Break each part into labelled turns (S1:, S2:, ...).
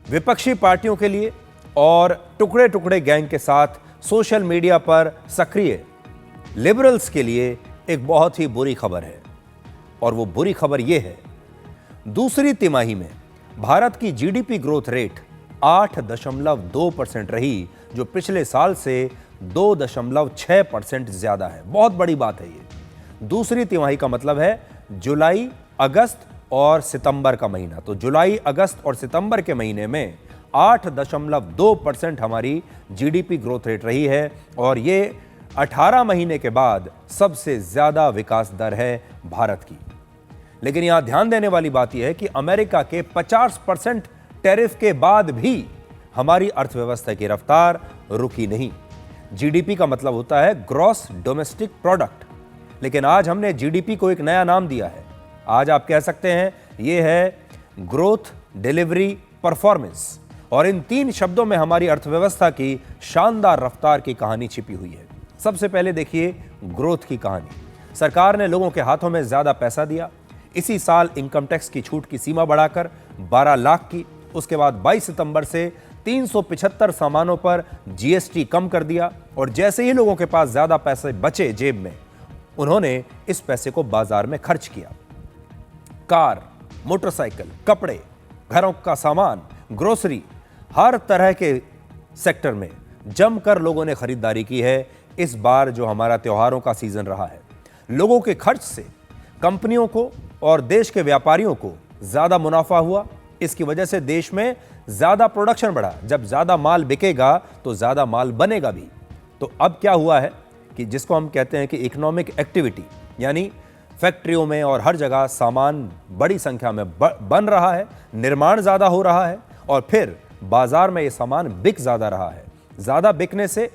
S1: विपक्षी पार्टियों के लिए और टुकड़े टुकड़े गैंग के साथ सोशल मीडिया पर सक्रिय लिबरल्स के लिए एक बहुत ही बुरी खबर है। और वो बुरी खबर ये है, दूसरी तिमाही में भारत की जीडीपी ग्रोथ रेट 8.2% रही, जो पिछले साल से 2.6% ज्यादा है। बहुत बड़ी बात है ये। दूसरी तिमाही का मतलब है जुलाई, अगस्त और सितंबर का महीना। तो जुलाई, अगस्त और सितंबर के महीने में 8.2% हमारी जीडीपी ग्रोथ रेट रही है और ये 18 महीने के बाद सबसे ज्यादा विकास दर है भारत की। लेकिन यहां ध्यान देने वाली बात यह है कि अमेरिका के 50% टैरिफ के बाद भी हमारी अर्थव्यवस्था की रफ्तार रुकी नहीं। जीडीपी का मतलब होता है ग्रॉस डोमेस्टिक प्रोडक्ट, लेकिन आज हमने जीडीपी को एक नया नाम दिया है। आज आप कह सकते हैं यह है ग्रोथ, डिलीवरी, परफॉर्मेंस। और इन तीन शब्दों में हमारी अर्थव्यवस्था की शानदार रफ्तार की कहानी छिपी हुई है। सबसे पहले देखिए ग्रोथ की कहानी। सरकार ने लोगों के हाथों में ज्यादा पैसा दिया। इसी साल इनकम टैक्स की छूट की सीमा बढ़ाकर 12 लाख की। उसके बाद 22 सितंबर से 375 सामानों पर जीएसटी कम कर दिया और जैसे ही लोगों के पास ज्यादा पैसे बचे जेब में, उन्होंने इस पैसे को बाजार में खर्च किया। कार, मोटरसाइकिल, कपड़े, घरों का सामान, ग्रोसरी, हर तरह के सेक्टर में जमकर लोगों ने खरीदारी की है। इस बार जो हमारा त्योहारों का सीजन रहा है, लोगों के खर्च से कंपनियों को और देश के व्यापारियों को ज्यादा मुनाफा हुआ। इसकी वजह से देश में ज्यादा प्रोडक्शन बढ़ा। जब ज्यादा माल बिकेगा तो ज्यादा माल बनेगा भी। तो अब क्या हुआ है कि जिसको हम कहते हैं कि इकोनॉमिक एक्टिविटी, यानी फैक्ट्रियों में और हर जगह सामान बड़ी संख्या में बन रहा है, निर्माण ज्यादा हो रहा है और फिर बाजार में ये सामान बिक ज्यादा रहा है। ज्यादा बिकने से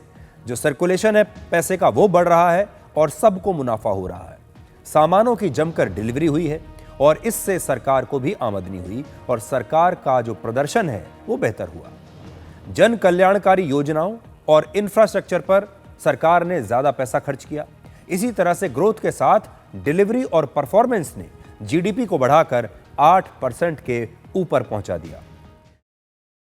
S1: जो सर्कुलेशन है पैसे का वो बढ़ रहा है और सबको मुनाफा हो रहा है। सामानों की जमकर डिलीवरी हुई है और इससे सरकार को भी आमदनी हुई और सरकार का जो प्रदर्शन है वो बेहतर हुआ। जन कल्याणकारी योजनाओं और इंफ्रास्ट्रक्चर पर सरकार ने ज्यादा पैसा खर्च किया। इसी तरह से ग्रोथ के साथ डिलीवरी और परफॉर्मेंस ने जीडीपी को बढ़ाकर 8% के ऊपर पहुंचा दिया।